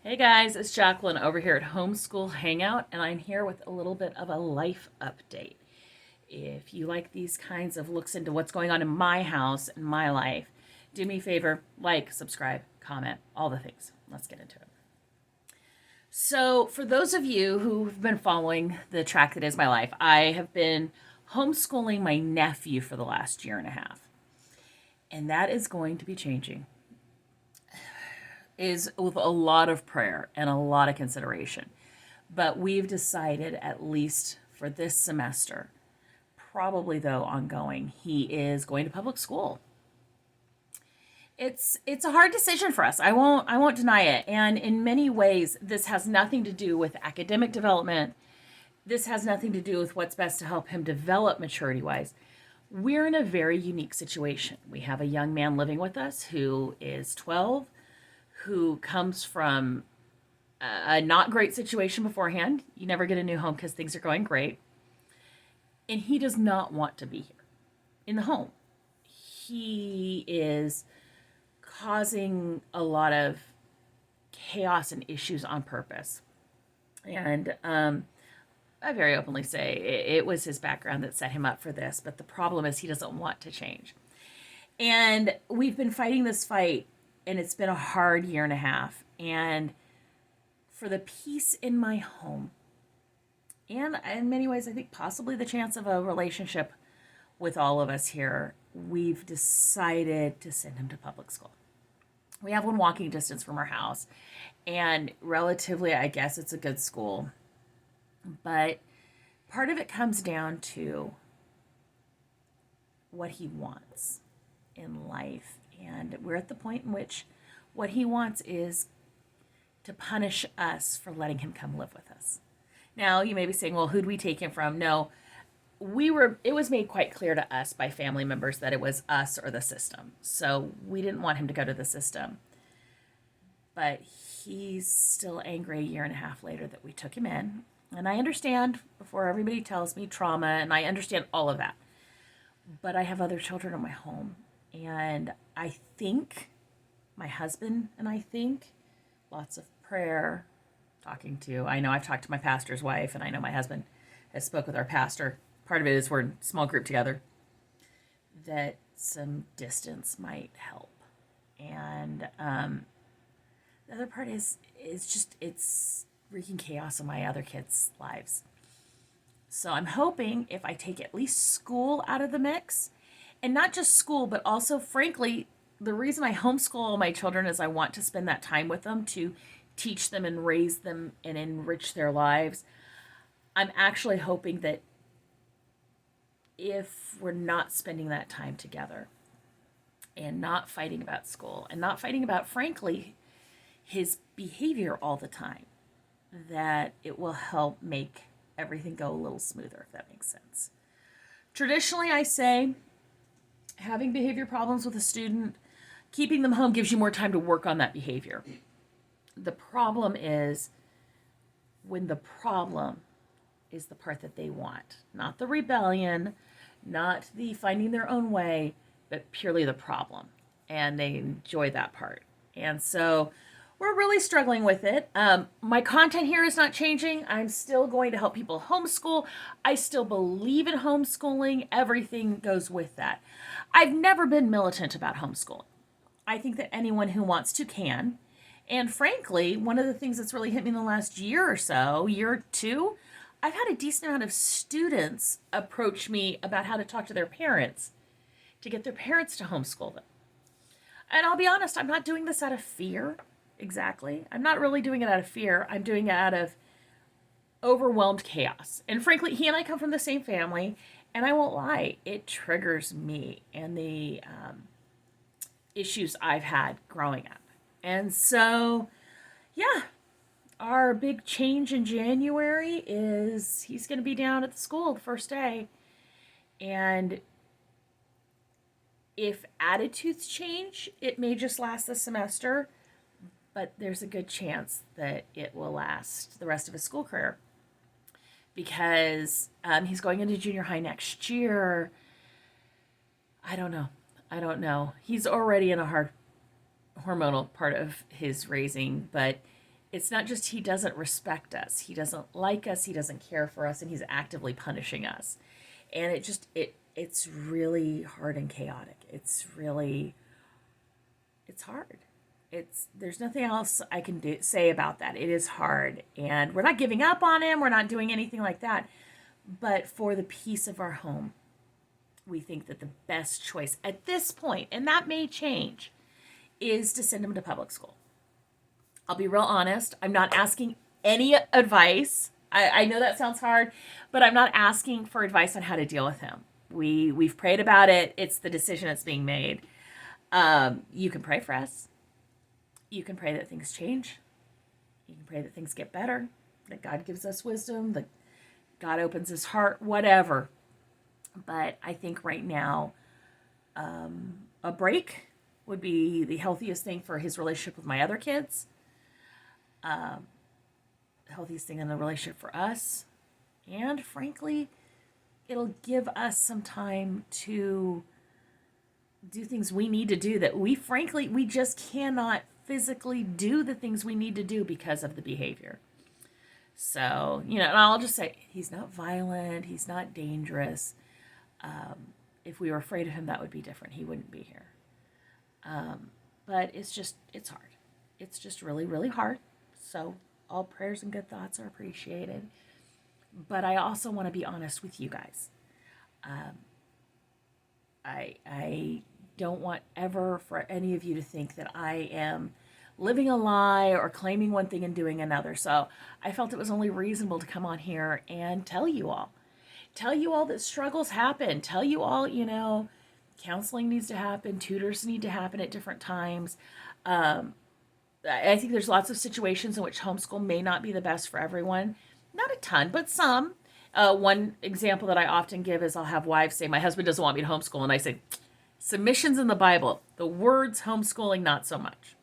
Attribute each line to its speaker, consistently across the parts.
Speaker 1: Hey guys, it's Jacqueline over here at Homeschool Hangout, and I'm here with a little bit of a life update. If you like these kinds of looks into what's going on in my house and my life, do me a favor, like, subscribe, comment, all the things. Let's get into it. So, for those of you who've been following the track that is my life, I have been homeschooling my nephew for the last year and a half, and that is going to be changing. Is with a lot of prayer and a lot of consideration. But we've decided, at least for this semester, probably though ongoing, he is going to public school. It's a hard decision for us. I won't deny it. And in many ways, this has nothing to do with academic development. This has nothing to do with what's best to help him develop maturity wise. We're in a very unique situation. We have a young man living with us who is 12, who comes from a not great situation beforehand. You never get a new home because things are going great. And he does not want to be here in the home. He is causing a lot of chaos and issues on purpose. And I very openly say it was his background that set him up for this. But the problem is he doesn't want to change. And we've been fighting this fight, and it's been a hard year and a half. And for the peace in my home, and in many ways, I think possibly the chance of a relationship with all of us here, we've decided to send him to public school. We have one walking distance from our house, and relatively, I guess it's a good school. But part of it comes down to what he wants in life. And we're at the point in which what he wants is to punish us for letting him come live with us. Now, you may be saying, well, who'd we take him from? No, it was made quite clear to us by family members that it was us or the system. So we didn't want him to go to the system. But he's still angry a year and a half later that we took him in. And I understand, before everybody tells me, trauma, and I understand all of that. But I have other children in my home. And I think, my husband and I think, lots of prayer, I know I've talked to my pastor's wife, and I know my husband has spoke with our pastor. Part of it is we're in a small group together, that some distance might help. And the other part is it's wreaking chaos in my other kids' lives. So I'm hoping if I take at least school out of the mix, and not just school, but also, frankly, the reason I homeschool all my children is I want to spend that time with them to teach them and raise them and enrich their lives. I'm actually hoping that if we're not spending that time together and not fighting about school and not fighting about, frankly, his behavior all the time, that it will help make everything go a little smoother, if that makes sense. Traditionally, I say having behavior problems with a student, keeping them home gives you more time to work on that behavior. The problem is when the problem is the part that they want, not the rebellion, not the finding their own way, but purely the problem. And they enjoy that part. And so we're really struggling with it. My content here is not changing. I'm still going to help people homeschool. I still believe in homeschooling. Everything goes with that. I've never been militant about homeschooling. I think that anyone who wants to can. And frankly, one of the things that's really hit me in the last year or so, year or two, I've had a decent amount of students approach me about how to talk to their parents to get their parents to homeschool them. And I'll be honest, I'm not doing this out of fear. Exactly. I'm not really doing it out of fear. I'm doing it out of overwhelmed chaos. And frankly, he and I come from the same family, and I won't lie, it triggers me and the issues I've had growing up. And so, yeah, our big change in January is he's going to be down at the school the first day. And if attitudes change, it may just last the semester, but there's a good chance that it will last the rest of his school career, because he's going into junior high next year. I don't know. He's already in a hard hormonal part of his raising, but it's not just he doesn't respect us, he doesn't like us, he doesn't care for us, and he's actively punishing us. And it's really hard and chaotic. It's hard. There's nothing else I can say about that. It is hard, and we're not giving up on him. We're not doing anything like that. But for the peace of our home, we think that the best choice at this point, and that may change, is to send him to public school. I'll be real honest. I'm not asking any advice. I know that sounds hard, but I'm not asking for advice on how to deal with him. We've prayed about it. It's the decision that's being made. You can pray for us. You can pray that things change. You can pray that things get better, that God gives us wisdom, that God opens his heart, whatever. But I think right now, a break would be the healthiest thing for his relationship with my other kids. Healthiest thing in the relationship for us. And frankly, it'll give us some time to do things we need to do that we just cannot physically do the things we need to do because of the behavior. So, and I'll just say, he's not violent. He's not dangerous. If we were afraid of him, that would be different. He wouldn't be here. But it's hard. It's just really, really hard. So all prayers and good thoughts are appreciated. But I also want to be honest with you guys. I don't want ever for any of you to think that I am living a lie or claiming one thing and doing another. So I felt it was only reasonable to come on here and tell you all that struggles happen. Tell you all, counseling needs to happen. Tutors need to happen at different times. I think there's lots of situations in which homeschool may not be the best for everyone. Not a ton, but some. One example that I often give is I'll have wives say, my husband doesn't want me to homeschool. And I say, submissions in the Bible, the words homeschooling, not so much.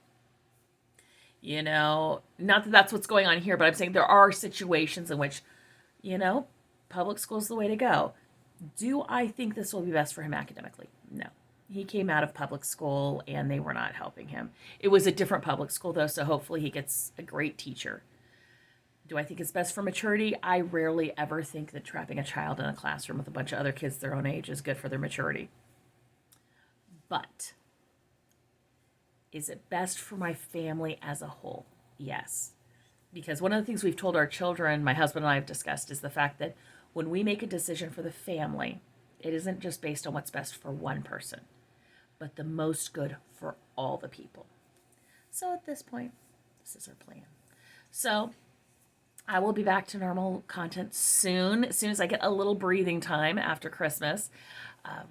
Speaker 1: Not that that's what's going on here, but I'm saying there are situations in which, public school is the way to go. Do I think this will be best for him academically? No. He came out of public school and they were not helping him. It was a different public school though, so hopefully he gets a great teacher. Do I think it's best for maturity? I rarely ever think that trapping a child in a classroom with a bunch of other kids their own age is good for their maturity. But is it best for my family as a whole? Yes. Because one of the things we've told our children, my husband and I have discussed, is the fact that when we make a decision for the family, it isn't just based on what's best for one person, but the most good for all the people. So at this point, this is our plan. So I will be back to normal content soon, as soon as I get a little breathing time after Christmas.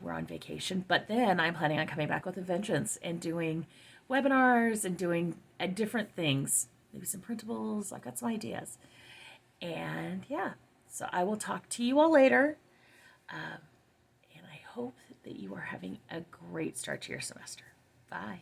Speaker 1: We're on vacation, but then I'm planning on coming back with a vengeance and doing webinars and doing different things, maybe some printables. I've got some ideas. And yeah, so I will talk to you all later. And I hope that you are having a great start to your semester. Bye.